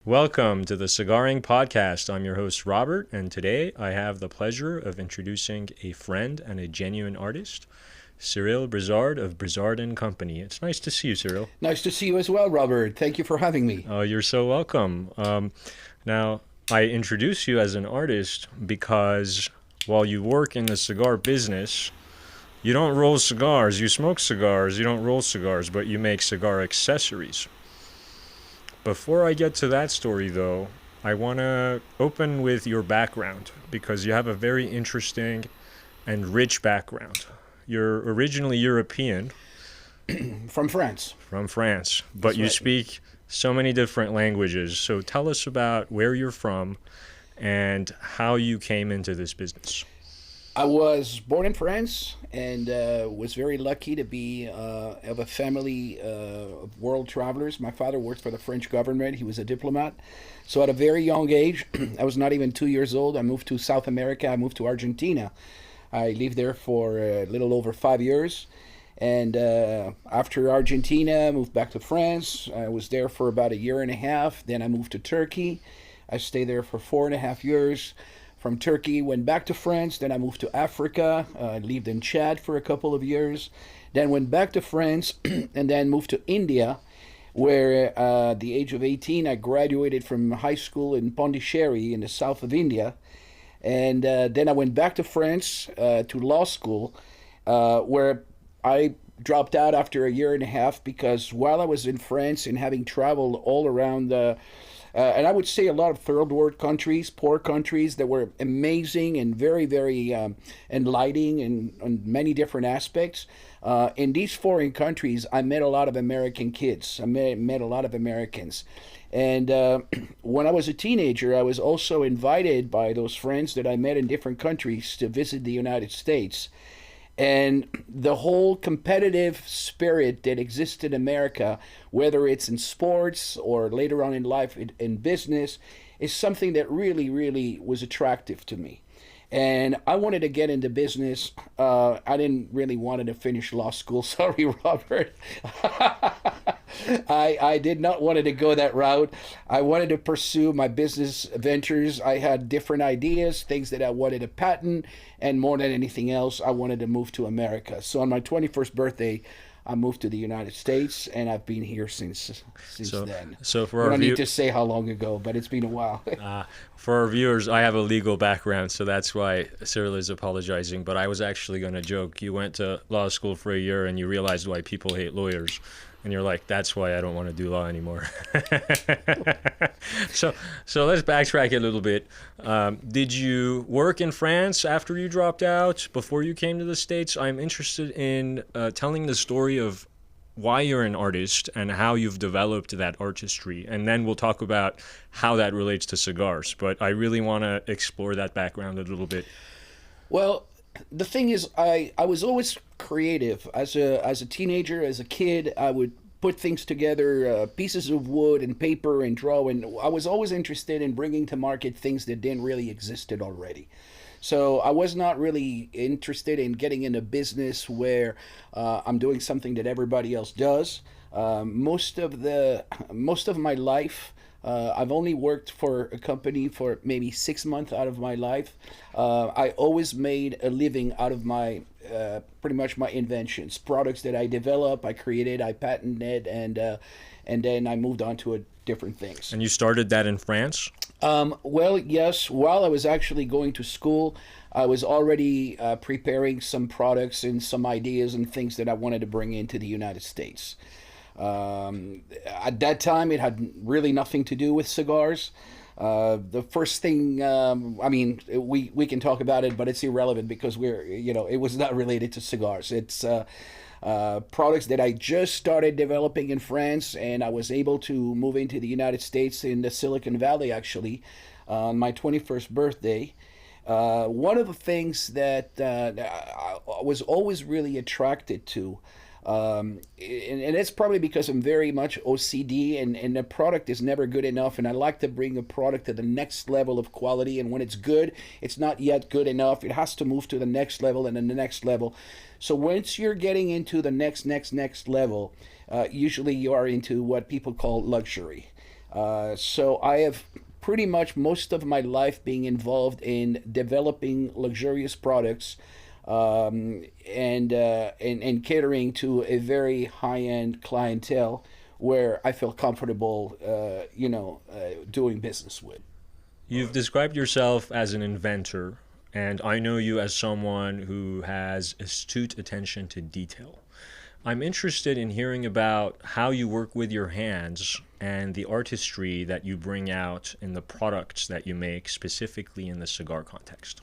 Welcome to the Cigar Inc podcast. I'm your host, Robert, and today I have the pleasure of introducing a friend and a genuine artist, Cyril Brizard of Brizard Company. It's nice to see you, Cyril. Nice to see you as well, Robert. Thank you for having me. Oh, you're so welcome. Now, I introduce you as an artist because while you work in the cigar business, you don't roll cigars. You smoke cigars. You don't roll cigars, but you make cigar accessories. Before I get to that story, though, I want to open with your background because you have a very interesting and rich background. You're originally European From France. from France, but That's you right. speak so many different languages. So tell us about where you're from and how you came into this business. I was born in France and was very lucky to be of a family of world travelers. My father worked for the French government. He was a diplomat. So at a very young age, I was not even 2 years old, I moved to South America. I moved to Argentina. I lived there for a little over 5 years. And after Argentina, I moved back to France. I was there for about a year and a half. Then I moved to Turkey. I stayed there for 4.5 years. From Turkey, went back to France. Then I moved to Africa. Lived in Chad for a couple of years. Then went back to France and then moved to India, where at the age of 18, I graduated from high school in Pondicherry in the south of India. And then I went back to France to law school, where I dropped out after a year and a half because while I was in France and having traveled all around and I would say a lot of third world countries, poor countries that were amazing and very, very enlightening in on many different aspects. In these foreign countries, I met a lot of American kids. I met a lot of Americans. And when I was a teenager, I was also invited by those friends that I met in different countries to visit the United States. And the whole competitive spirit that exists in America, whether it's in sports or later on in life in business, is something that really, really was attractive to me. And I wanted to get into business. I didn't really want to finish law school. Sorry, Robert. I did not want to go that route. I wanted to pursue my business ventures. I had different ideas, things that I wanted to patent, and more than anything else, I wanted to move to America. So on my 21st birthday, I moved to the United States, and I've been here since So, then. so for We our don't view, need to say how long ago, but it's been a while. for our viewers, I have a legal background, so that's why Cyril is apologizing. But I was actually going to joke. You went to law school for a year and you realized why people hate lawyers. And you're like, that's why I don't want to do law anymore. so, so let's backtrack a little bit. Did you work in France after you dropped out, before you came to the States? I'm interested in telling the story of why you're an artist and how you've developed that artistry. And then we'll talk about how that relates to cigars. But I really want to explore that background a little bit. Well, the thing is, I was always creative. As a teenager, as a kid, I would put things together, pieces of wood and paper and draw. And I was always interested in bringing to market things that didn't really existed already. So I was not really interested in getting into business where I'm doing something that everybody else does. Most of my life, I've only worked for a company for maybe 6 months out of my life. I always made a living out of my pretty much my inventions, products that I develop, I created, I patented, and then I moved on to different things. And you started that in France? Well, yes. While I was actually going to school, I was already preparing some products and some ideas and things that I wanted to bring into the United States. At that time, it had really nothing to do with cigars. The first thing, I mean, we can talk about it, but it's irrelevant because it was not related to cigars. It's products that I just started developing in France, and I was able to move into the United States in the Silicon Valley, actually, on my 21st birthday. One of the things that I was always really attracted to, and it's probably because I'm very much OCD, and the product is never good enough, and I like to bring a product to the next level of quality, and when it's good, it's not yet good enough. It has to move to the next level and then the next level. So once you're getting into the next level, usually you are into what people call luxury. So I have pretty much most of my life being involved in developing luxurious products, and catering to a very high end clientele where I feel comfortable, doing business with. You've described yourself as an inventor, and I know you as someone who has astute attention to detail. I'm interested in hearing about how you work with your hands and the artistry that you bring out in the products that you make, specifically in the cigar context.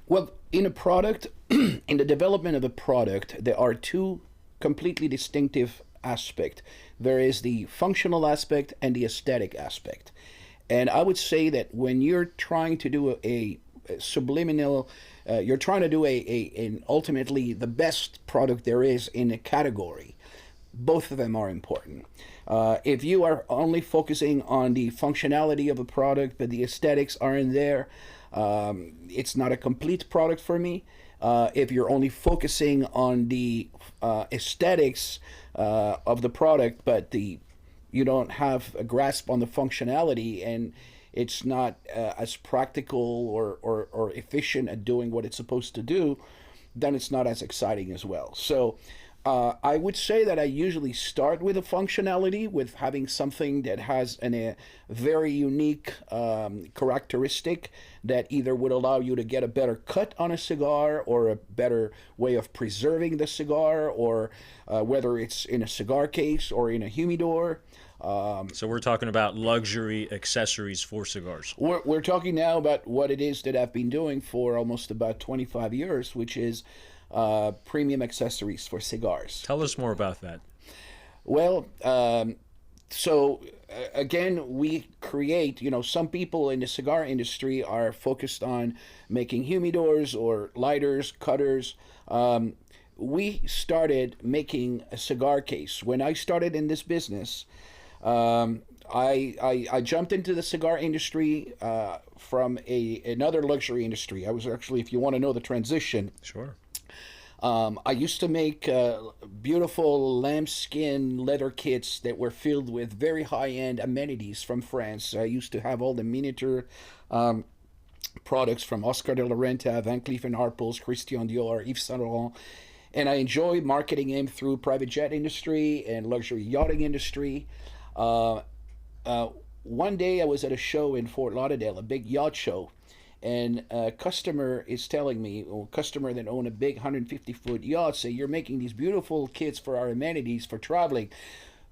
Well, in a product, in the development of a product, there are two completely distinctive aspects. There is the functional aspect and the aesthetic aspect. And I would say that when you're trying to do a subliminal, you're trying to do an ultimately the best product there is in a category, both of them are important. If you are only focusing on the functionality of a product, but the aesthetics aren't there, it's not a complete product for me. If you're only focusing on the aesthetics of the product, but you don't have a grasp on the functionality, and it's not as practical or efficient at doing what it's supposed to do, then it's not as exciting as well. So I would say that I usually start with a functionality, with having something that has a very unique characteristic that either would allow you to get a better cut on a cigar, or a better way of preserving the cigar, or whether it's in a cigar case or in a humidor. So we're talking about luxury accessories for cigars. We're talking now about what it is that I've been doing for almost about 25 years, which is premium accessories for cigars. Tell us more about that. Well, so again, we create, some people in the cigar industry are focused on making humidors or lighters, cutters. We started making a cigar case. When I started in this business, I jumped into the cigar industry from another luxury industry. I was actually, if you want to know the transition, Sure. I used to make beautiful lambskin leather kits that were filled with very high-end amenities from France. I used to have all the miniature products from Oscar de la Renta, Van Cleef& Arpels, Christian Dior, Yves Saint Laurent, and I enjoyed marketing them through private jet industry and luxury yachting industry. One day I was at a show in Fort Lauderdale, a big yacht show, and a customer is telling me, a customer that owned a big 150-foot yacht, say, "You're making these beautiful kits for our amenities for traveling."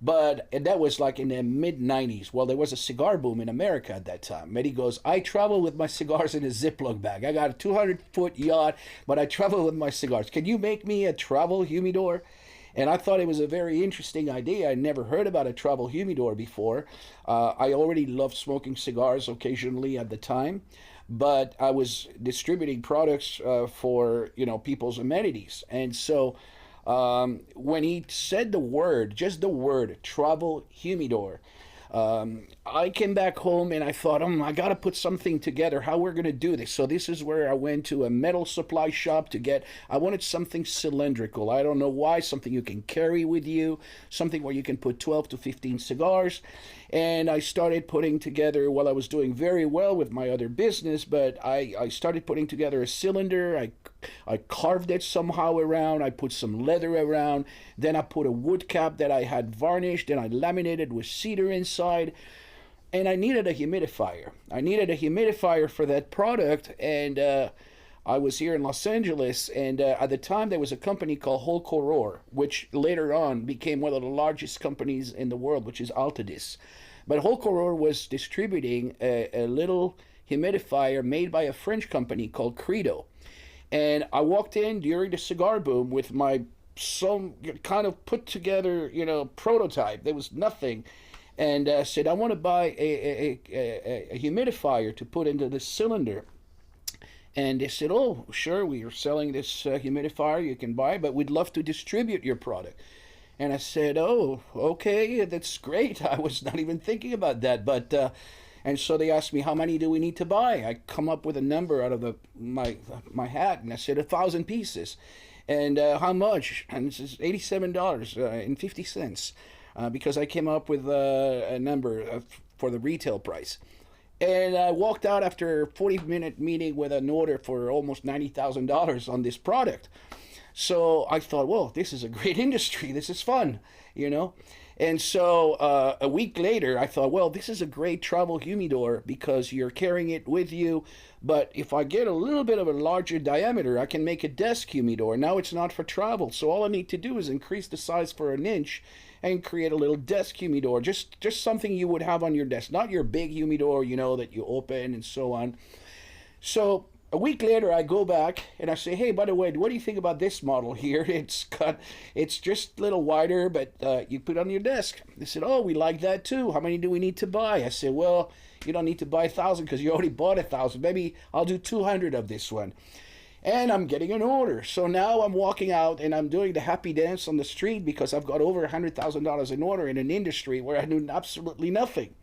And that was like in the mid-90s. Well, there was a cigar boom in America at that time. And he goes, "I travel with my cigars in a Ziploc bag. I got a 200-foot yacht, but I travel with my cigars. Can you make me a travel humidor?" And I thought it was a very interesting idea. I never heard about a travel humidor before. I already loved smoking cigars occasionally at the time, but I was distributing products for people's amenities. And so when he said the word, just the word, travel humidor, I came back home and I thought, I got to put something together, how we're going to do this. So this is where I went to a metal supply shop I wanted something cylindrical. I don't know why, something you can carry with you, something where you can put 12 to 15 cigars. And I started putting together, well, I was doing very well with my other business, but I started putting together a cylinder. I carved it somehow around. I put some leather around. Then I put a wood cap that I had varnished, and I laminated with cedar inside. And I needed a humidifier. I needed a humidifier for that product, and I was here in Los Angeles, and at the time there was a company called Whole Coror, which later on became one of the largest companies in the world, which is Altadis. But Whole Coror was distributing a little humidifier made by a French company called Credo. And I walked in during the cigar boom with some kind of put together, prototype. There was nothing. And said, "I want to buy a humidifier to put into this cylinder." And they said, "Oh, sure, we are selling this humidifier. You can buy, but we'd love to distribute your product." And I said, "Oh, okay, that's great. I was not even thinking about that." But and so they asked me, "How many do we need to buy?" I come up with a number out of my hat, and I said 1,000 pieces. And how much? And it says $87.50. because I came up with a number for the retail price. And I walked out after a 40-minute meeting with an order for almost $90,000 on this product. So I thought, well, this is a great industry. This is fun, you know. And so a week later, I thought, well, this is a great travel humidor because you're carrying it with you. But if I get a little bit of a larger diameter, I can make a desk humidor. Now it's not for travel. So all I need to do is increase the size for an inch and create a little desk humidor. Just something you would have on your desk, not your big humidor, you know, that you open and so on. So a week later, I go back and I say, hey, by the way, what do you think about this model here? It's just a little wider, but you put it on your desk. They said, oh, we like that too. How many do we need to buy? I said, well, you don't need to buy 1,000 because you already bought 1,000. Maybe I'll do 200 of this one. And I'm getting an order. So now I'm walking out and I'm doing the happy dance on the street because I've got over $100,000 in order in an industry where I knew absolutely nothing.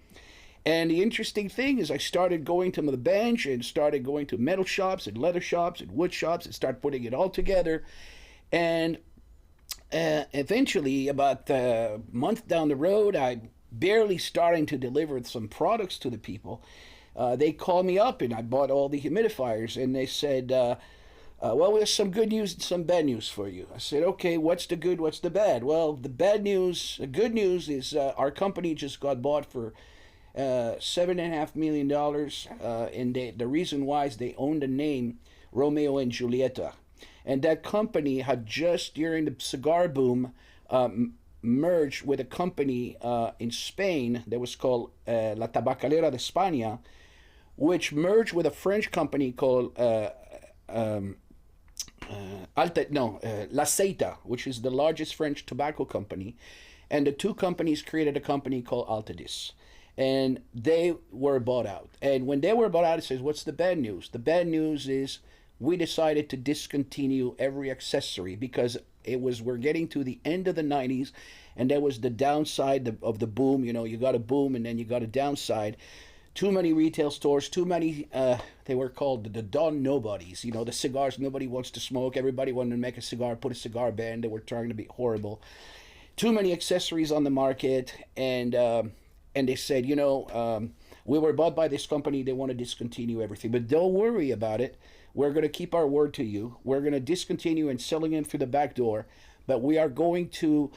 And the interesting thing is I started going to the bench and started going to metal shops and leather shops and wood shops and start putting it all together. And eventually, about a month down the road, I'm barely starting to deliver some products to the people. They called me up and I bought all the humidifiers and they said, well, there's some good news and some bad news for you. I said, okay, what's the good, what's the bad? Well, the good news is our company just got bought for $7.5 million, and the reason why is they own the name Romeo and Julieta, and that company had just during the cigar boom merged with a company in Spain that was called La Tabacalera de España, which merged with a French company called La Seita, which is the largest French tobacco company, and the two companies created a company called Altadis. And they were bought out. And when they were bought out, it says, what's the bad news? The bad news is we decided to discontinue every accessory because we're getting to the end of the 90s, and that was the downside of the boom. You know, you got a boom and then you got a downside. Too many retail stores, too many, they were called the Don Nobodies. You know, the cigars nobody wants to smoke. Everybody wanted to make a cigar, put a cigar ban. They were trying to be horrible. Too many accessories on the market, and they said, you know, we were bought by this company. They want to discontinue everything. But don't worry about it. We're going to keep our word to you. We're going to discontinue and selling them through the back door. But we are going to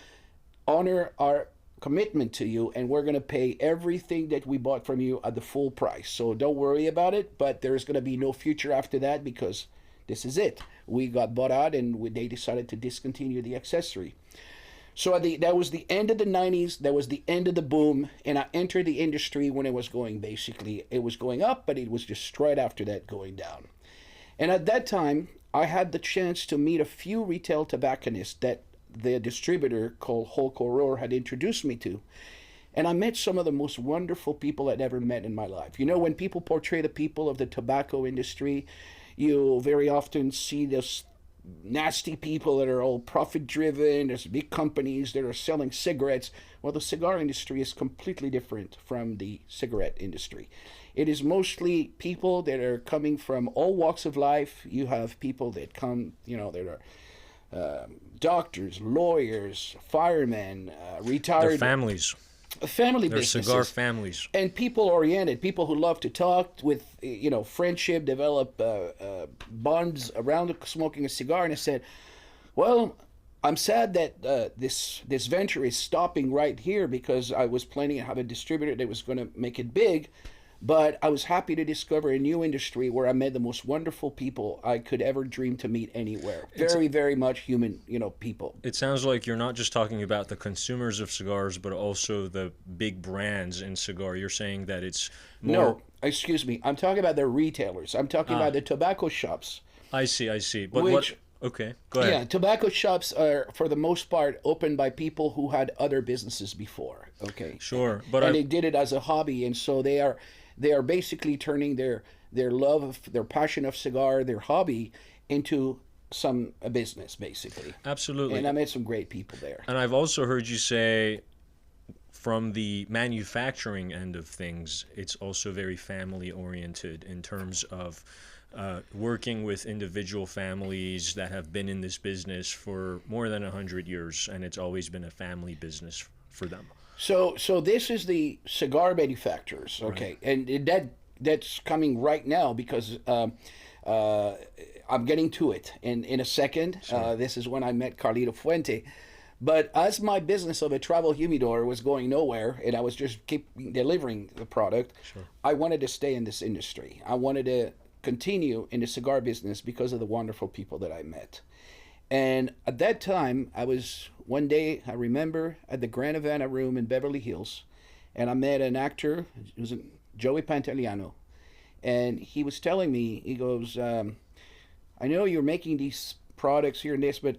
honor our commitment to you, and we're going to pay everything that we bought from you at the full price. So don't worry about it. But there's going to be no future after that because this is it. We got bought out, and they decided to discontinue the accessory. So that was the end of the 90s. That was the end of the boom. And I entered the industry when it was going, basically, it was going up, but it was just right after that going down. And at that time, I had the chance to meet a few retail tobacconists that the distributor called Hulk Aurore had introduced me to. And I met some of the most wonderful people I'd ever met in my life. You know, when people portray the people of the tobacco industry, you very often see this nasty people that are all profit driven. There's big companies that are selling cigarettes. Well, the cigar industry is completely different from the cigarette industry. It is mostly people that are coming from all walks of life. You have people that come, you know, that are doctors, lawyers, firemen, retired. Their families. Family They're businesses. cigar families. And people-oriented, people who love to talk with, you know, friendship, develop bonds around smoking a cigar. And I said, well, I'm sad that this venture is stopping right here because I was planning to have a distributor that was going to make it big. But I was happy to discover a new industry where I met the most wonderful people I could ever dream to meet anywhere. Very, very much human, you know, people. It sounds like you're not just talking about the consumers of cigars, but also the big brands in cigar. You're saying that it's more... No, excuse me. I'm talking about the retailers. I'm talking about the tobacco shops. I see. But what... Okay, go ahead. Yeah, tobacco shops are, for the most part, opened by people who had other businesses before. Okay. Sure, but they did it as a hobby, and so they are basically turning their love of their passion of cigar, their hobby, into a business, basically. Absolutely. And I met some great people there. And I've also heard you say, from the manufacturing end of things, it's also very family oriented in terms of working with individual families that have been in this business for more than 100 years, and it's always been a family business. for them? So this is the cigar manufacturers, okay, and that's coming right now because I'm getting to it in a second. Sure. This is when I met Carlito Fuente. But as my business of a travel humidor was going nowhere, and I was just keep delivering the product, Sure. I wanted to stay in this industry. I wanted to continue in the cigar business because of the wonderful people that I met. And at that time, I was one day, I remember, at the Grand Havana Room in Beverly Hills, and I met an actor, it was Joey Pantoliano, and he was telling me, he goes, I know you're making these products here and this, but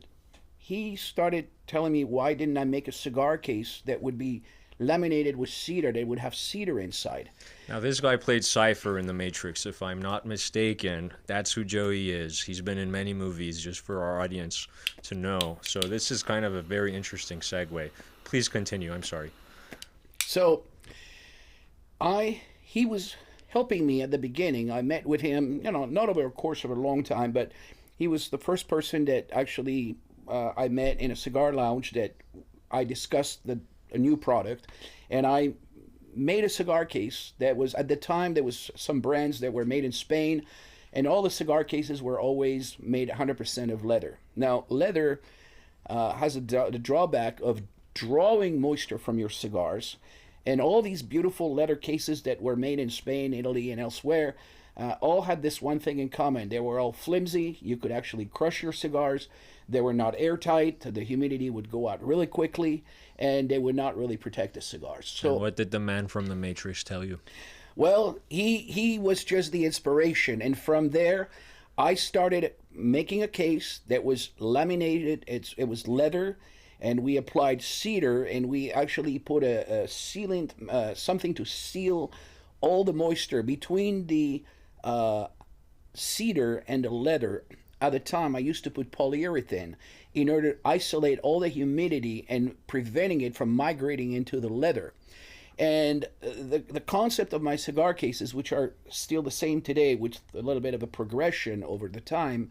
he started telling me, why didn't I make a cigar case that would be laminated with cedar, that would have cedar inside? Now, this guy played Cypher in The Matrix, if I'm not mistaken. That's who Joey is. He's been in many movies, just for our audience to know. So this is kind of a very interesting segue. Please continue. I'm sorry. So he was helping me at the beginning. I met with him, not over a course of a long time, but he was the first person that actually I met in a cigar lounge that I discussed a new product, and I made a cigar case that was, at the time, there was some brands that were made in Spain, and all the cigar cases were always made 100% of leather. Now, leather has the drawback of drawing moisture from your cigars, and all these beautiful leather cases that were made in Spain, Italy, and elsewhere all had this one thing in common. They were all flimsy. You could actually crush your cigars. They were not airtight. The humidity would go out really quickly, and they would not really protect the cigars. So, And what did the man from The Matrix tell you? well, he was just the inspiration, and from there, I started making a case that was laminated. It was leather, and we applied cedar, and we actually put a sealant, something to seal all the moisture between the cedar and the leather. At the time, I used to put polyurethane in order to isolate all the humidity and preventing it from migrating into the leather. And the concept of my cigar cases, which are still the same today, with a little bit of a progression over the time,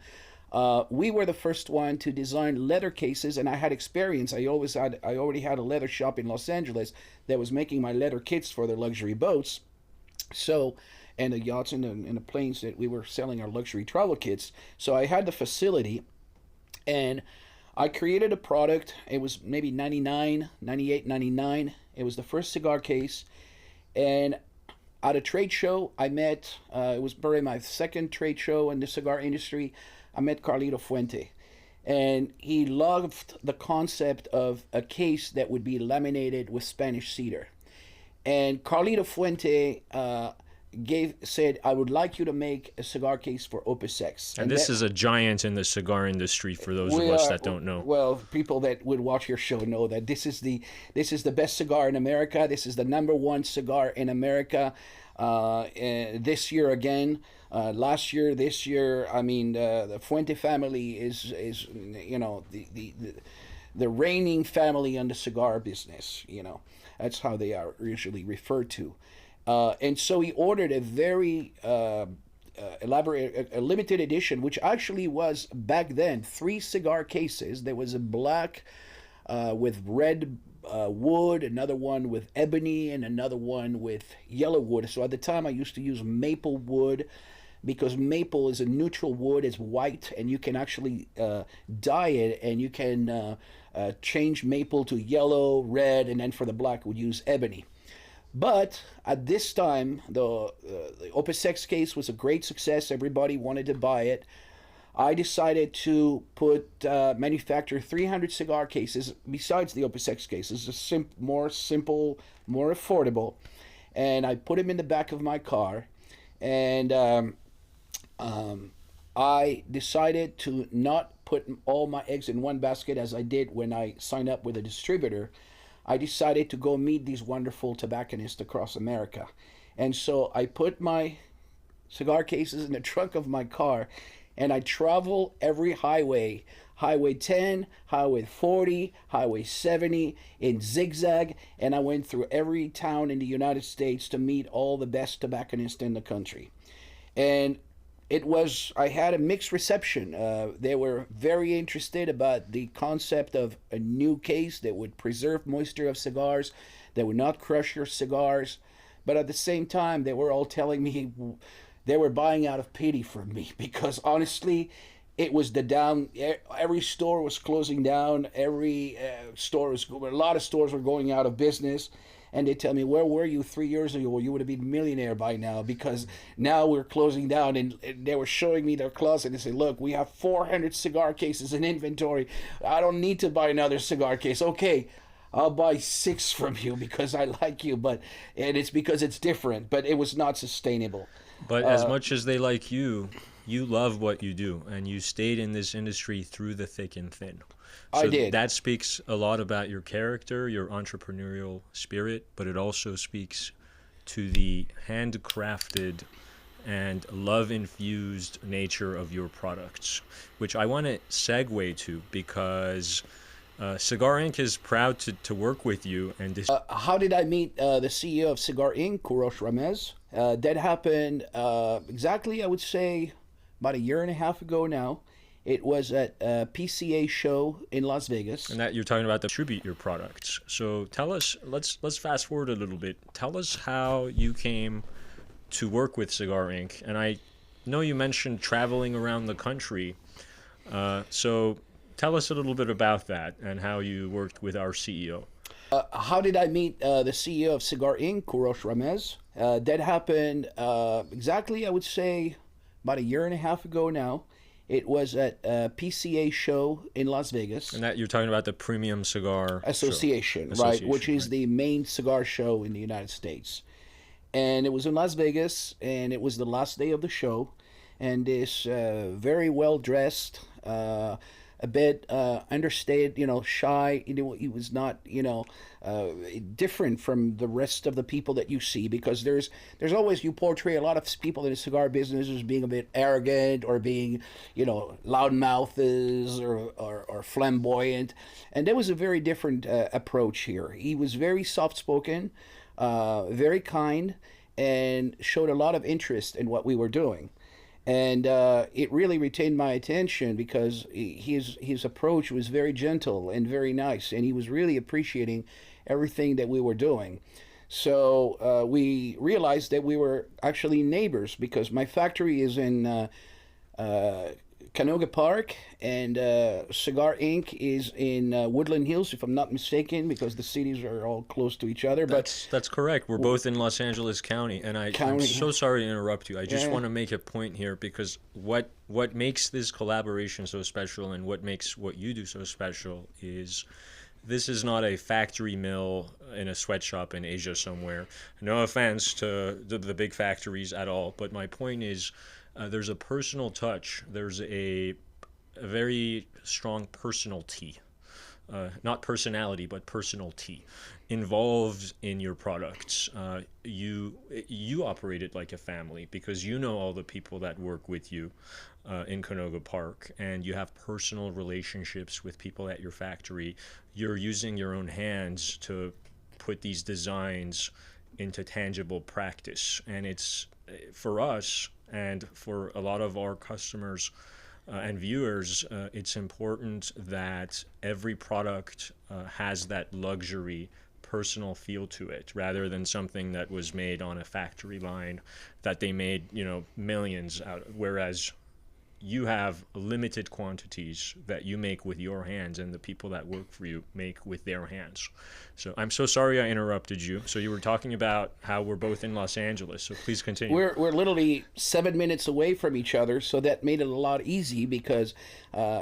we were the first one to design leather cases, and I had experience. I already had a leather shop in Los Angeles that was making my leather kits for their luxury boats. So, and the yachts and the planes that we were selling our luxury travel kits. So I had the facility, and I created a product. It was maybe 99, 98, 99. It was the first cigar case. And at a trade show, I met, it was probably my second trade show in the cigar industry, I met Carlito Fuente. And he loved the concept of a case that would be laminated with Spanish cedar. And Carlito Fuente said, I would like you to make a cigar case for Opus X. And this is a giant in the cigar industry for those of us that don't know. Well, people that would watch your show know that this is the best cigar in America. This is the number one cigar in America. This year again, last year, this year. I mean, the Fuente family is the reigning family in the cigar business. That's how they are usually referred to. And so he ordered a very elaborate, a limited edition, which actually was back then 3 cigar cases. There was a black with red wood, another one with ebony, and another one with yellow wood. So at the time, I used to use maple wood because maple is a neutral wood. It's white, and you can actually dye it, and you can change maple to yellow, red, and then for the black, would use ebony. But at this time, the Opus X case was a great success. Everybody wanted to buy it. I decided to manufacture 300 cigar cases besides the Opus X cases, more simple, more affordable. And I put them in the back of my car. And I decided to not put all my eggs in one basket as I did when I signed up with a distributor. I decided to go meet these wonderful tobacconists across America. And so I put my cigar cases in the trunk of my car, and I travel every highway, Highway 10, Highway 40, Highway 70, in zigzag, and I went through every town in the United States to meet all the best tobacconists in the country. And I had a mixed reception. They were very interested about the concept of a new case that would preserve moisture of cigars, that would not crush your cigars. But at the same time, they were all telling me they were buying out of pity for me because honestly, it was the down. Every store was closing down. Every store was. A lot of stores were going out of business. And they tell me, where were you 3 years ago? Well, you would have been a millionaire by now because now we're closing down. And they were showing me their closet and say, look, we have 400 cigar cases in inventory. I don't need to buy another cigar case. Okay, I'll buy 6 from you because I like you, and it's because it's different. But it was not sustainable. But as much as they like you love what you do, and you stayed in this industry through the thick and thin. So I did. That speaks a lot about your character, your entrepreneurial spirit, but it also speaks to the handcrafted and love-infused nature of your products, which I want to segue to because Cigar Inc. is proud to work with you. And how did I meet the CEO of Cigar Inc., Kurosh Ramez? That happened exactly, I would say, about a year and a half ago now. It was at a PCA show in Las Vegas. And that you're talking about distribute your products. So tell us, let's fast forward a little bit. Tell us how you came to work with Cigar Inc. And I know you mentioned traveling around the country. So tell us a little bit about that and how you worked with our CEO. How did I meet the CEO of Cigar Inc., Kurosh Ramez? That happened exactly, I would say, about a year and a half ago now. It was at a PCA show in Las Vegas. And that you're talking about the Premium Cigar Association, right? Which is the main cigar show in the United States. And it was in Las Vegas, and it was the last day of the show. And this very well-dressed, a bit understated, shy. He was not, different from the rest of the people that you see because there's always, you portray a lot of people in the cigar business as being a bit arrogant or being, loudmouths or flamboyant. And there was a very different approach here. He was very soft-spoken, very kind, and showed a lot of interest in what we were doing. And it really retained my attention because his approach was very gentle and very nice, and he was really appreciating everything that we were doing. So we realized that we were actually neighbors because my factory is in Canoga Park, and Cigar Inc. is in Woodland Hills, if I'm not mistaken, because the cities are all close to each other. That's correct. We're both in Los Angeles County, and I'm so sorry to interrupt you. I just want to make a point here because what makes this collaboration so special and what makes what you do so special is this is not a factory mill in a sweatshop in Asia somewhere. No offense to the big factories at all, but my point is there's a personal touch. There's a very strong personality, not personality, but personality involved in your products. You operate it like a family because you know all the people that work with you in Canoga Park, and you have personal relationships with people at your factory. You're using your own hands to put these designs into tangible practice, and it's for us and for a lot of our customers and viewers, it's important that every product has that luxury personal feel to it rather than something that was made on a factory line that they made millions out of, whereas you have limited quantities that you make with your hands and the people that work for you make with their hands. So I'm so sorry I interrupted you. So you were talking about how we're both in Los Angeles, so please continue. We're literally 7 minutes away from each other, so that made it a lot easy because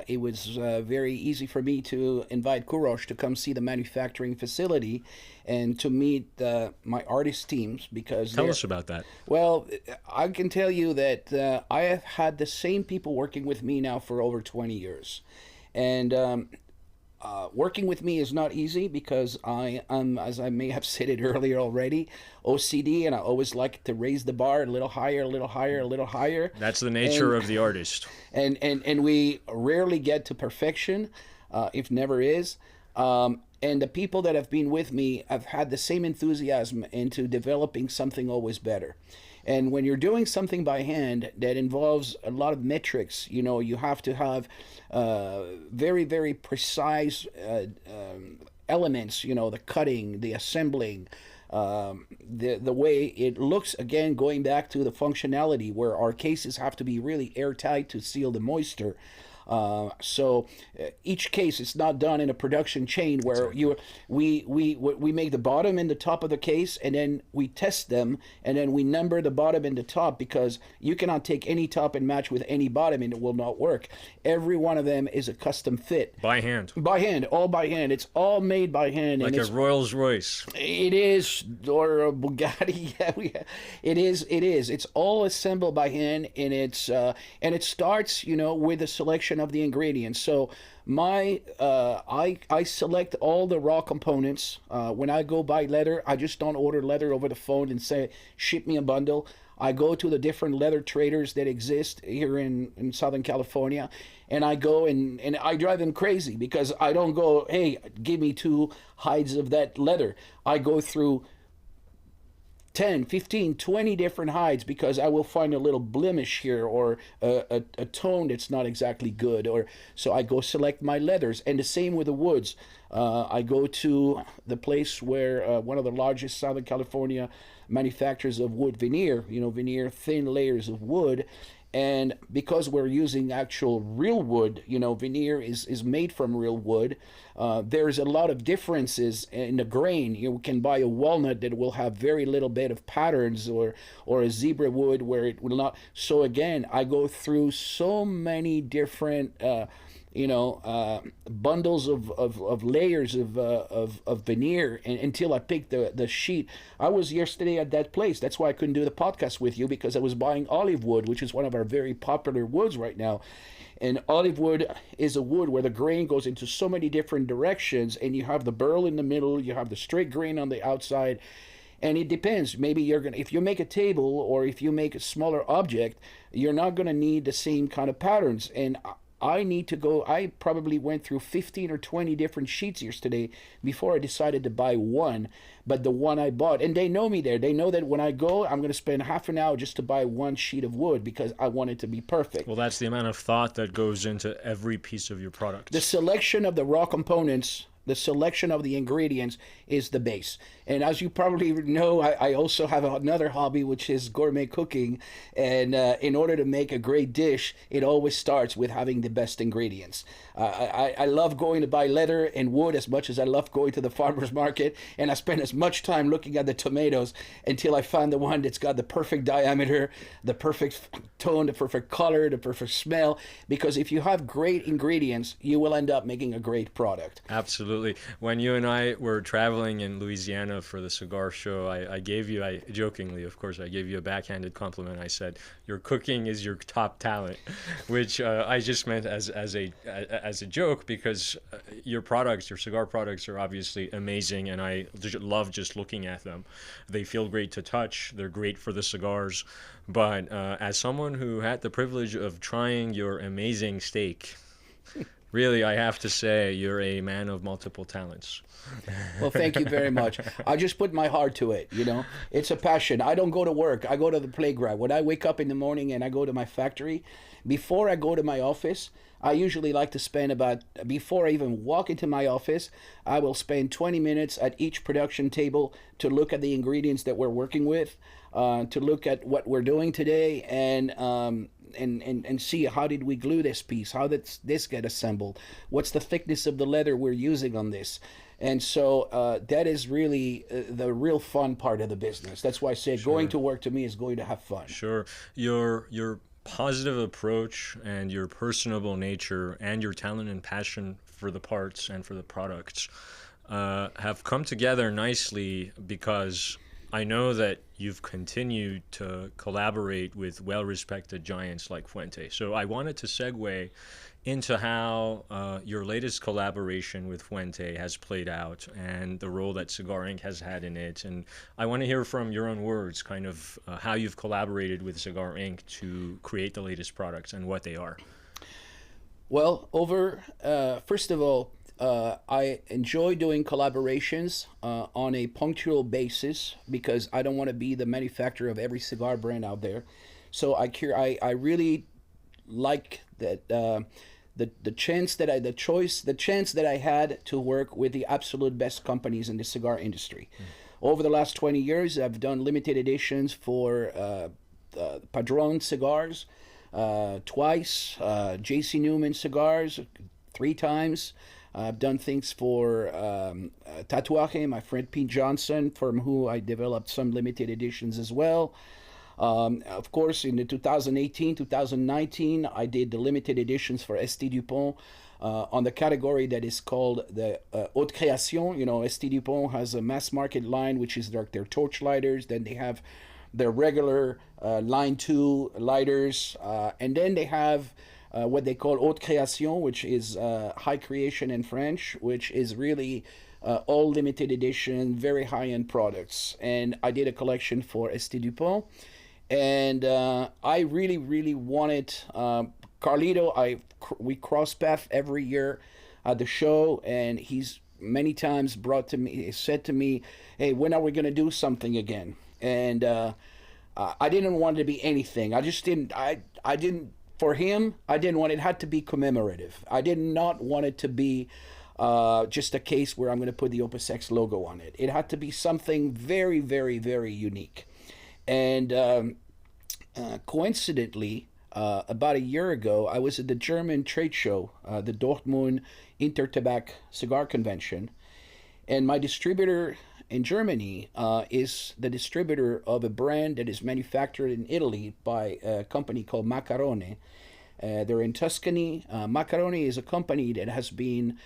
it was very easy for me to invite Kurosh to come see the manufacturing facility and to meet my artist teams because Tell us about that. Well, I can tell you that I have had the same people working with me now for over 20 years. And working with me is not easy because I am, as I may have said it earlier already, OCD, and I always like to raise the bar a little higher, a little higher, a little higher. That's the nature of the artist. And we rarely get to perfection, if never is. and the people that have been with me have had the same enthusiasm into developing something always better. And when you're doing something by hand that involves a lot of metrics, you have to have very, very precise elements, the cutting, the assembling, the way it looks, again, going back to the functionality where our cases have to be really airtight to seal the moisture. So each case is not done in a production chain where we make the bottom and the top of the case, and then we test them, and then we number the bottom and the top, because you cannot take any top and match with any bottom and it will not work. Every one of them is a custom fit. By hand. By hand, all by hand. It's all made by hand. Like and a Rolls Royce. It is, or a Bugatti. Yeah, it is. It's all assembled by hand, and it starts, with a selection of the ingredients. So I select all the raw components. When I go buy leather, I just don't order leather over the phone and say, ship me a bundle. I go to the different leather traders that exist here in Southern California, and I go and I drive them crazy, because I don't go, hey, give me 2 hides of that leather. I go through 10, 15, 20 different hides, because I will find a little blemish here, or a tone that's not exactly good. Or so I go select my leathers, and the same with the woods. I go to the place where one of the largest Southern California manufacturers of wood veneer, veneer, thin layers of wood. And because we're using actual real wood, veneer is made from real wood. There's a lot of differences in the grain. You can buy a walnut that will have very little bit of patterns, or a zebra wood where it will not. So again, I go through so many different bundles of layers of veneer, until I pick the sheet. I was yesterday at that place. That's why I couldn't do the podcast with you, because I was buying olive wood, which is one of our very popular woods right now. And olive wood is a wood where the grain goes into so many different directions, and you have the burl in the middle, you have the straight grain on the outside. And it depends. Maybe if you make a table, or if you make a smaller object, you're not going to need the same kind of patterns. And I probably went through 15 or 20 different sheets yesterday before I decided to buy one. But the one I bought, and they know me there, they know that when I go, I'm going to spend half an hour just to buy one sheet of wood, because I want it to be perfect. Well, that's the amount of thought that goes into every piece of your product. The selection of the raw components, the selection of the ingredients is the base. And as you probably know, I also have another hobby, which is gourmet cooking. And in order to make a great dish, it always starts with having the best ingredients. I love going to buy leather and wood as much as I love going to the farmer's market. And I spend as much time looking at the tomatoes until I find the one that's got the perfect diameter, the perfect tone, the perfect color, the perfect smell. Because if you have great ingredients, you will end up making a great product. Absolutely. When you and I were traveling in Louisiana for the cigar show, I gave you, jokingly, of course, I gave you a backhanded compliment. I said, your cooking is your top talent, which I just meant as a joke, because your cigar products are obviously amazing, and I love just looking at them. They feel great to touch. They're great for the cigars. But as someone who had the privilege of trying your amazing steak, really, I have to say, you're a man of multiple talents. Well, thank you very much. I just put my heart to it, It's a passion. I don't go to work. I go to the playground. When I wake up in the morning and I go to my factory, before I go to my office, I usually like to spend before I even walk into my office, I will spend 20 minutes at each production table to look at the ingredients that we're working with, to look at what we're doing today, and see how did we glue this piece, how did this get assembled, what's the thickness of the leather we're using on this. And so that is really the real fun part of the business. That's why I say Going to work to me is going to have fun. Sure. Your positive approach and your personable nature and your talent and passion for the parts and for the products have come together nicely, because I know that you've continued to collaborate with well-respected giants like Fuente. So I wanted to segue into how your latest collaboration with Fuente has played out, and the role that Cigar Inc. has had in it. And I want to hear from your own words kind of how you've collaborated with Cigar Inc. to create the latest products and what they are. Well, first of all, I enjoy doing collaborations on a punctual basis because I don't want to be the manufacturer of every cigar brand out there. So I really like that the chance that the chance that I had to work with the absolute best companies in the cigar industry. Over the last 20 years, I've done limited editions for Padron cigars twice, J.C. Newman cigars 3 times. I've done things for Tatuaje, my friend Pete Johnson, from who I developed some limited editions as well. Of course, in the 2018, 2019, I did the limited editions for St. Dupont on the category that is called the Haute Création. You know, St. Dupont has a mass market line, which is their torch lighters. Then they have their regular line 2 lighters. And then they have what they call Haute Création, which is high creation in French, which is really all limited edition, very high-end products. And I did a collection for St. Dupont. And I really, really wanted Carlito. We cross path every year at the show, and he's many times said to me, "Hey, when are we going to do something again?" And I didn't want it to be anything. I just didn't. I didn't. For him, I didn't want it. It had to be commemorative. I did not want it to be just a case where I'm going to put the Opus X logo on it. It had to be something very, very, very unique. And coincidentally, about a year ago, I was at the German trade show, the Dortmund Intertabak Cigar Convention, and my distributor in Germany is the distributor of a brand that is manufactured in Italy by a company called Macarone. They're in Tuscany. Macarone is a company that has been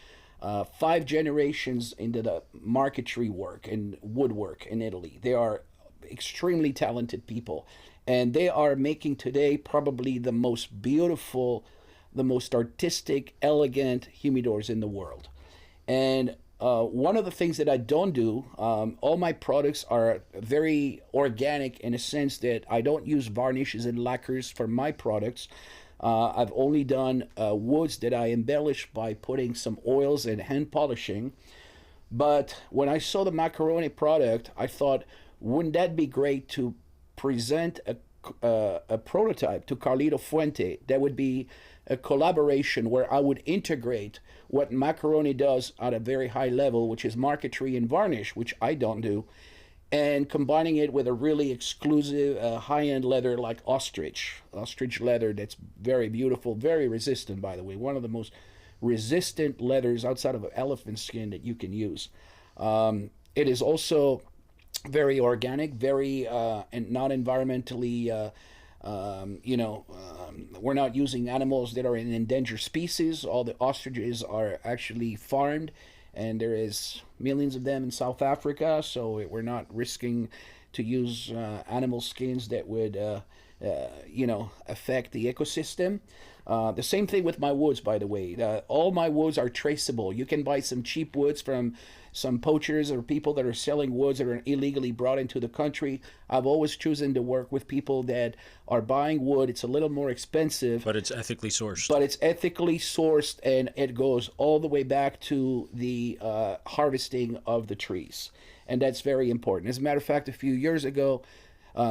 5 generations into the marquetry work and woodwork in Italy. They are extremely talented people, and they are making today probably the most beautiful, the most artistic, elegant humidors in the world. And one of the things that I don't do, all my products are very organic in a sense that I don't use varnishes and lacquers for my products. I've only done woods that I embellish by putting some oils and hand polishing. But when I saw the Macaroni product, I thought, wouldn't that be great to present a prototype to Carlito Fuente that would be a collaboration where I would integrate what Macaroni does at a very high level, which is marquetry and varnish, which I don't do, and combining it with a really exclusive high-end leather like ostrich leather that's very beautiful, very resistant, by the way, one of the most resistant leathers outside of elephant skin that you can use. It is also very organic, very and not environmentally, we're not using animals that are in endangered species. All the ostriches are actually farmed, and there is millions of them in South Africa, so we're not risking to use animal skins that would affect the ecosystem. The same thing with my woods, by the way. All my woods are traceable. You can buy some cheap woods from some poachers or people that are selling woods that are illegally brought into the country. I've always chosen to work with people that are buying wood. It's a little more expensive, but it's ethically sourced. And it goes all the way back to the harvesting of the trees. And that's very important. As a matter of fact, a few years ago,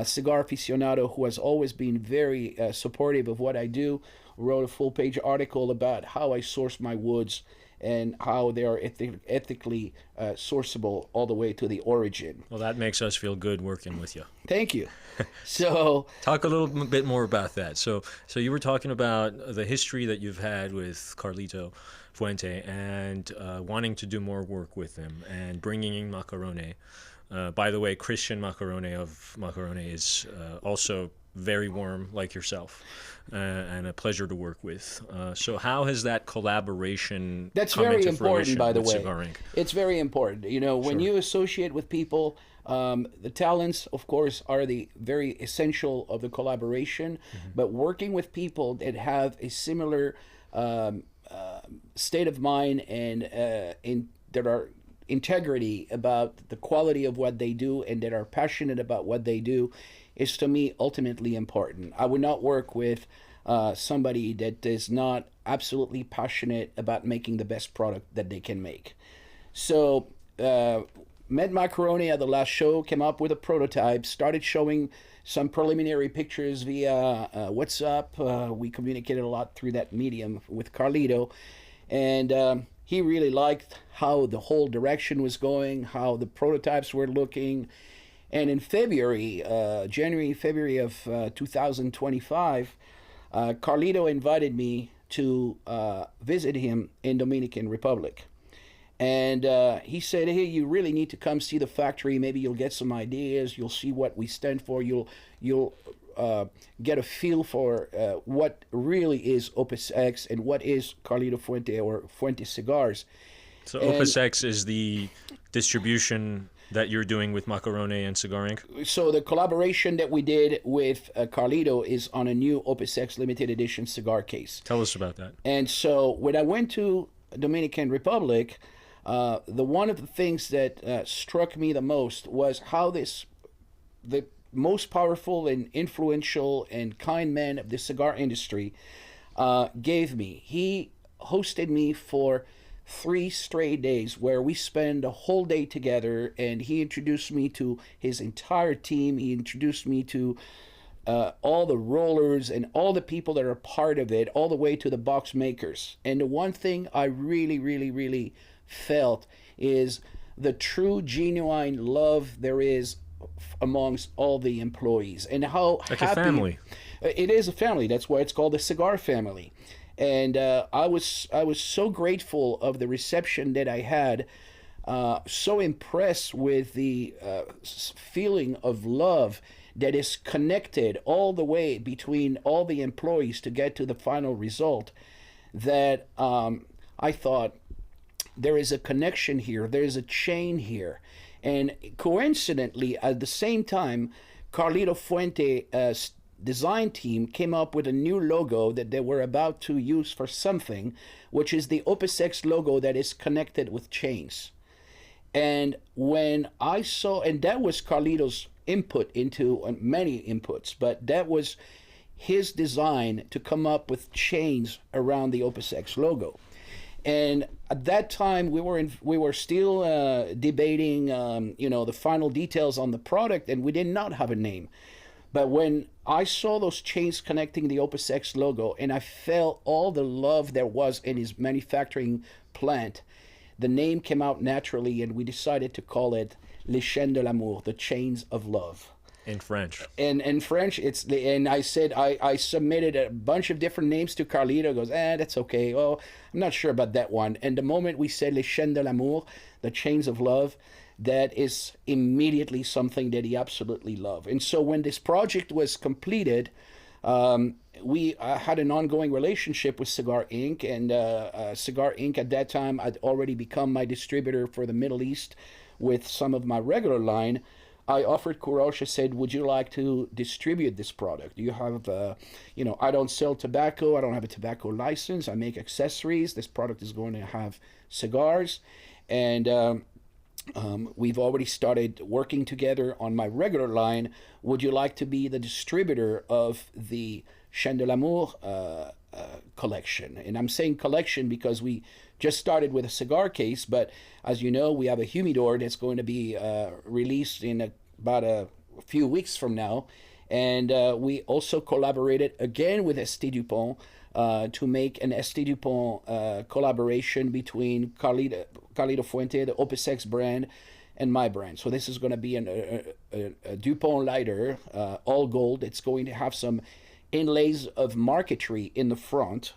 Cigar Aficionado, who has always been very supportive of what I do, wrote a full-page article about how I source my woods and how they are ethically sourceable all the way to the origin. Well, that makes us feel good working with you. Thank you. So talk a little bit more about that. So you were talking about the history that you've had with Carlito Fuente and wanting to do more work with him and bringing in Macarone. By the way, Christian Macarone of Macarone is also very warm like yourself and a pleasure to work with. So how has that collaboration That's come very into important, by the way. Cigar Inc? It's very important. When you associate with people, the talents, of course, are the very essential of the collaboration, but working with people that have a similar state of mind and that are integrity about the quality of what they do and that are passionate about what they do is, to me, ultimately important. I would not work with somebody that is not absolutely passionate about making the best product that they can make. So, met Macaroni at the last show, came up with a prototype, started showing some preliminary pictures via WhatsApp. We communicated a lot through that medium with Carlito, and he really liked how the whole direction was going, how the prototypes were looking. And in February, February of 2025, Carlito invited me to visit him in Dominican Republic. And he said, hey, you really need to come see the factory. Maybe you'll get some ideas. You'll see what we stand for. You'll get a feel for what really is Opus X and what is Carlito Fuente or Fuente Cigars. So Opus X is the distribution that you're doing with Macaroni and Cigar Inc? So the collaboration that we did with Carlito is on a new Opus X limited edition cigar case. Tell us about that. And so when I went to Dominican Republic, one of the things that struck me the most was how the most powerful and influential and kind man of the cigar industry gave me. He hosted me for 3 straight days where we spent a whole day together, and he introduced me to his entire team. He introduced me to all the rollers and all the people that are part of it, all the way to the box makers. And the one thing I really, really, really felt is the true, genuine love there is amongst all the employees, and how like happy a family. It is a family. That's why it's called the Cigar Family. And I was so grateful of the reception that I had. So impressed with the feeling of love that is connected all the way between all the employees to get to the final result, that I thought there is a connection here, there is a chain here. And coincidentally, at the same time, Carlito Fuente's design team came up with a new logo that they were about to use for something, which is the Opus X logo that is connected with chains. And when I saw, and that was Carlito's input into many inputs, but that was his design to come up with chains around the Opus X logo. And at that time, we were still debating, the final details on the product, and we did not have a name. But when I saw those chains connecting the Opus X logo, and I felt all the love there was in his manufacturing plant, the name came out naturally, and we decided to call it Les Chaînes de l'Amour, the chains of love. In French. And in French, and I said, I submitted a bunch of different names to Carlito. He goes, that's okay. Oh, I'm not sure about that one. And the moment we said Les Chaînes de l'Amour, the chains of love, that is immediately something that he absolutely loved. And so when this project was completed, we had an ongoing relationship with Cigar Inc. And Cigar Inc. at that time had already become my distributor for the Middle East with some of my regular line. I offered Kurosh, I said, would you like to distribute this product? Do you have, I don't sell tobacco. I don't have a tobacco license. I make accessories. This product is going to have cigars. And we've already started working together on my regular line. Would you like to be the distributor of the Chaînes de l'Amour collection? And I'm saying collection because we just started with a cigar case, but as you know, we have a humidor that's going to be released in about a few weeks from now. And we also collaborated again with Esté Dupont to make an Esté Dupont collaboration between Carlito Fuente, the Opus X brand, and my brand. So this is going to be a Dupont lighter, all gold. It's going to have some inlays of marquetry in the front,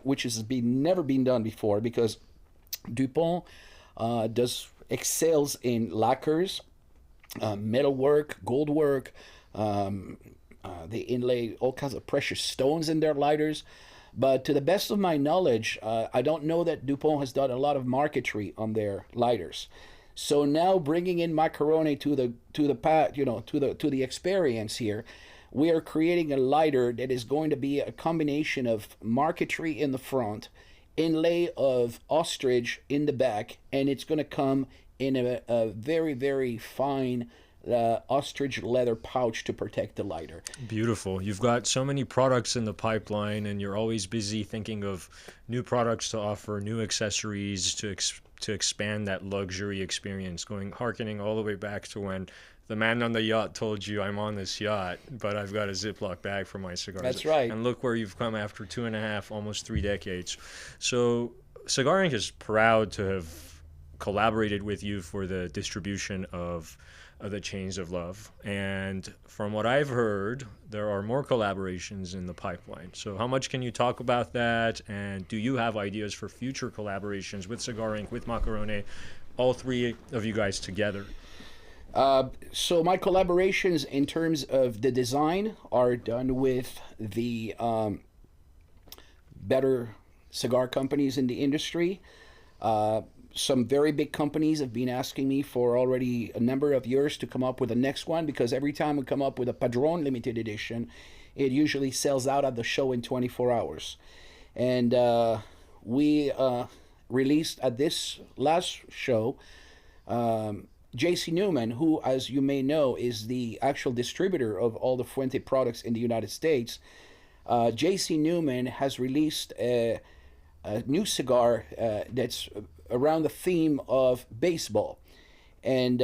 which has never been done before, because Dupont excels in lacquers, metalwork, gold work. They inlay all kinds of precious stones in their lighters. But to the best of my knowledge, I don't know that Dupont has done a lot of marquetry on their lighters. So now, bringing in Macaroni to the experience here, we are creating a lighter that is going to be a combination of marquetry in the front, inlay of ostrich in the back, and it's going to come in a very, very fine ostrich leather pouch to protect the lighter. Beautiful. You've got so many products in the pipeline, and you're always busy thinking of new products to offer, new accessories to expand that luxury experience, harkening all the way back to when the man on the yacht told you, I'm on this yacht, but I've got a Ziploc bag for my cigars. That's right. And look where you've come after 2.5, almost 3 decades. So Cigar Inc. is proud to have collaborated with you for the distribution of the Chains of Love. And from what I've heard, there are more collaborations in the pipeline. So how much can you talk about that? And do you have ideas for future collaborations with Cigar Inc., with Macarone, all three of you guys together? So my collaborations in terms of the design are done with the better cigar companies in the industry. Some very big companies have been asking me for already a number of years to come up with the next one, because every time we come up with a Padron limited edition, it usually sells out at the show in 24 hours. And we released at this last show J.C. Newman, who, as you may know, is the actual distributor of all the Fuente products in the United States. J.C. Newman has released a new cigar that's around the theme of baseball. And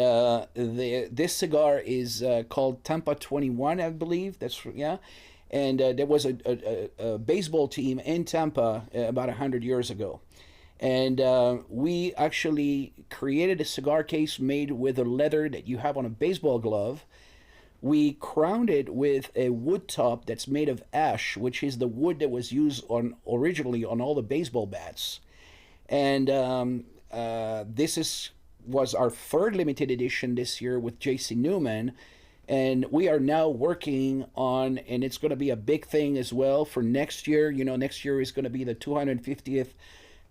this cigar is called Tampa 21, I believe. That's, yeah. And there was a baseball team in Tampa about 100 years ago. And we actually created a cigar case made with the leather that you have on a baseball glove. We crowned it with a wood top that's made of ash, which is the wood that was used originally on all the baseball bats. And this was our third limited edition this year with J.C. Newman. And we are now working on, and it's going to be a big thing as well for next year. You know, next year is going to be the 250th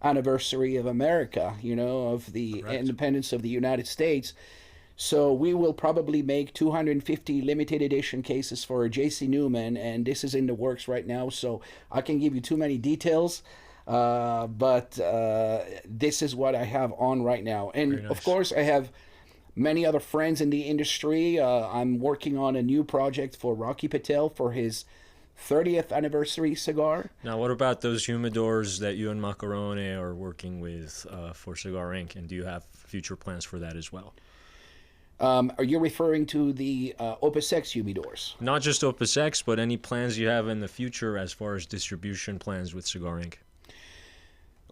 anniversary of America, you know, of the Correct. independence of the United States. So we will probably make 250 limited edition cases for J.C. Newman, and this is in the works right now. So I can give you too many details, but this is what I have on right now. And Very nice. of course, I have many other friends in the industry. I'm working on a new project for Rocky Patel for his 30th anniversary cigar. Now, what about those humidors that you and Macarone are working with for Cigar Inc.? And do you have future plans for that as well? Are you referring to the Opus X humidors? Not just Opus X, but any plans you have in the future as far as distribution plans with Cigar Inc.?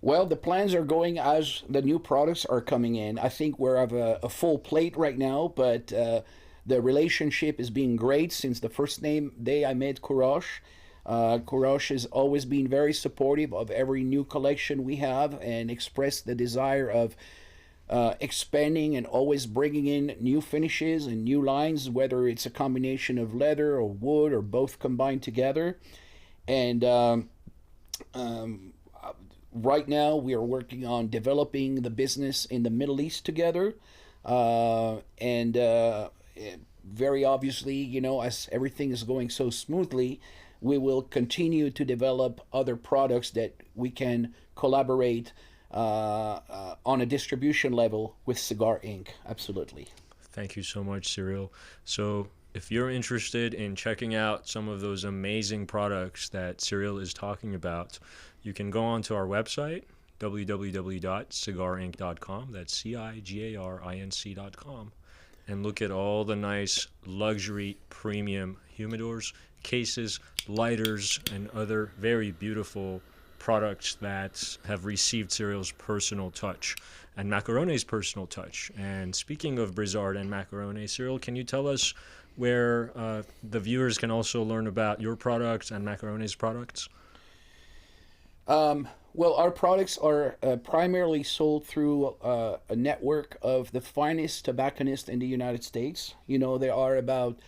Well, the plans are going as the new products are coming in. I think we have a full plate right now, but the relationship is being great since the first day I met Courage. Courage has always been very supportive of every new collection we have and expressed the desire of expanding and always bringing in new finishes and new lines, whether it's a combination of leather or wood or both combined together. And right now we are working on developing the business in the Middle East together. Very obviously, you know, as everything is going so smoothly, we will continue to develop other products that we can collaborate on a distribution level with Cigar Inc. Absolutely. Thank you so much, Cyril. So if you're interested in checking out some of those amazing products that Cyril is talking about, you can go onto our website, www.cigarinc.com. That's cigarinc.com. And look at all the nice luxury premium humidors, cases, lighters, and other very beautiful products that have received Cyril's personal touch and Macarone's personal touch. And speaking of Brizard and Macarone, Cyril, can you tell us where the viewers can also learn about your products and Macarone's products? Well, our products are primarily sold through a network of the finest tobacconists in the United States. You know, there are about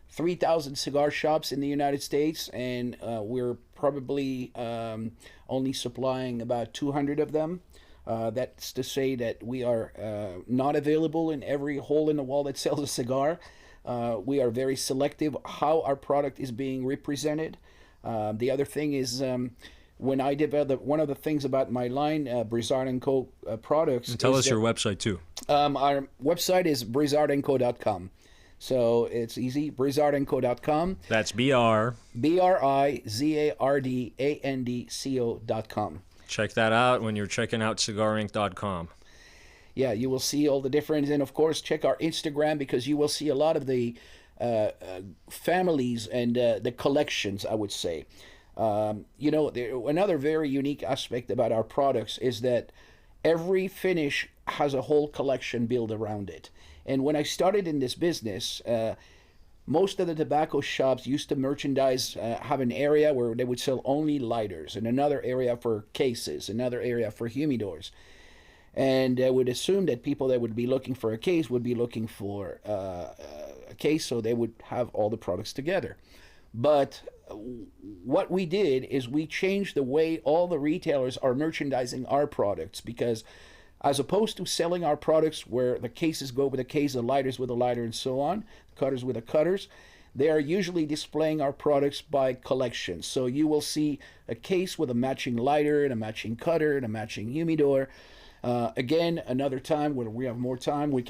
3,000 cigar shops in the United States, and we're probably only supplying about 200 of them. That's to say that we are not available in every hole in the wall that sells a cigar. We are very selective how our product is being represented. The other thing is, when I developed, one of the things about my line, Brizard Co. products. And tell us your website too. Our website is brizardandco.com. So it's easy, brizardandco.com. That's BR. BRIZARDANDCO.com. Check that out when you're checking out cigarinc.com. Yeah, you will see all the different, and of course, check our Instagram because you will see a lot of the families and the collections, I would say. Another very unique aspect about our products is that every finish has a whole collection built around it. And when I started in this business, most of the tobacco shops used to merchandise, have an area where they would sell only lighters, and another area for cases, another area for humidors. And I would assume that people that would be looking for a case would be looking for a case, so they would have all the products together. But what we did is we changed the way all the retailers are merchandising our products, because as opposed to selling our products where the cases go with a case, the lighters with a lighter, and so on, cutters with the cutters, they are usually displaying our products by collection. So you will see a case with a matching lighter and a matching cutter and a matching humidor. Again, another time when we have more time, I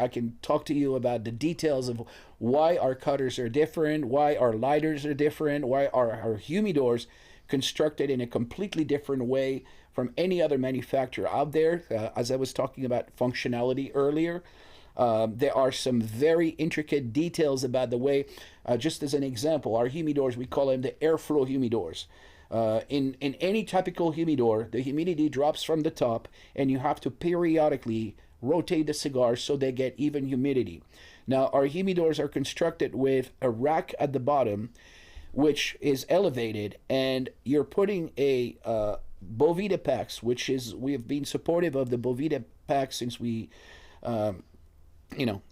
can talk to you about the details of why our cutters are different, why our lighters are different, why our humidors constructed in a completely different way from any other manufacturer out there. As I was talking about functionality earlier, there are some very intricate details about the way, just as an example, our humidors, we call them the airflow humidors. In any typical humidor, the humidity drops from the top, and you have to periodically rotate the cigars so they get even humidity. Now, our humidors are constructed with a rack at the bottom, which is elevated, and you're putting a Boveda packs, we have been supportive of the Boveda packs since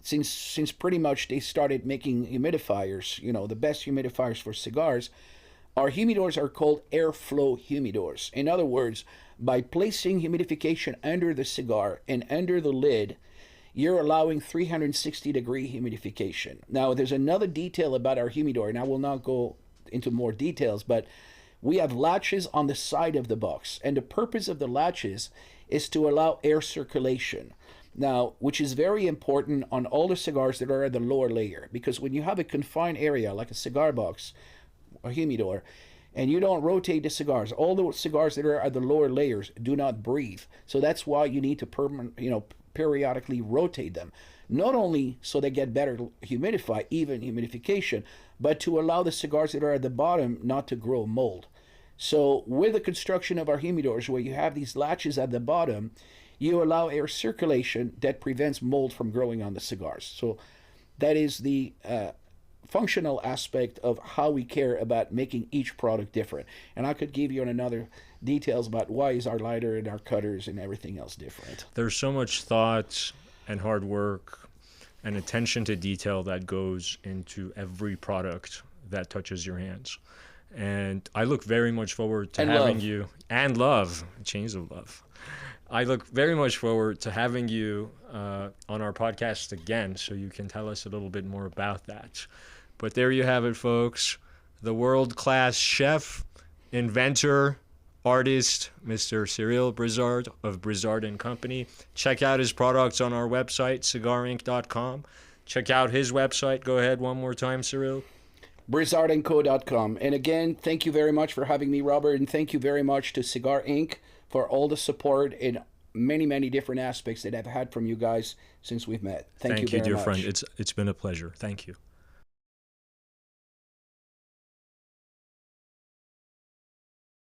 since pretty much they started making humidifiers, the best humidifiers for cigars. Our humidors are called airflow humidors. In other words, by placing humidification under the cigar and under the lid, you're allowing 360-degree humidification. Now, there's another detail about our humidor, and I will not go into more details, but we have latches on the side of the box, and the purpose of the latches is to allow air circulation. Now, which is very important on all the cigars that are at the lower layer, because when you have a confined area like a cigar box, a humidor, and you don't rotate the cigars, all the cigars that are at the lower layers do not breathe. So that's why you need to periodically rotate them, not only so they get better even humidification, but to allow the cigars that are at the bottom not to grow mold. So with the construction of our humidors, where you have these latches at the bottom, you allow air circulation that prevents mold from growing on the cigars. So that is the functional aspect of how we care about making each product different. And I could give you another details about why is our lighter and our cutters and everything else different. There's so much thought and hard work and attention to detail that goes into every product that touches your hands. And I look very much forward to having you, and love, chains of love. I look very much forward to having you on our podcast again, so you can tell us a little bit more about that. But there you have it, folks. The world-class chef, inventor, artist, Mr. Cyril Brizard of Brizard Company. Check out his products on our website, cigarinc.com. Check out his website. Go ahead one more time, Cyril. Brizardandco.com. And again, thank you very much for having me, Robert, and thank you very much to Cigar Inc. for all the support in many, many different aspects that I've had from you guys since we've met. Thank you very much. Thank you, dear friend. It's been a pleasure. Thank you.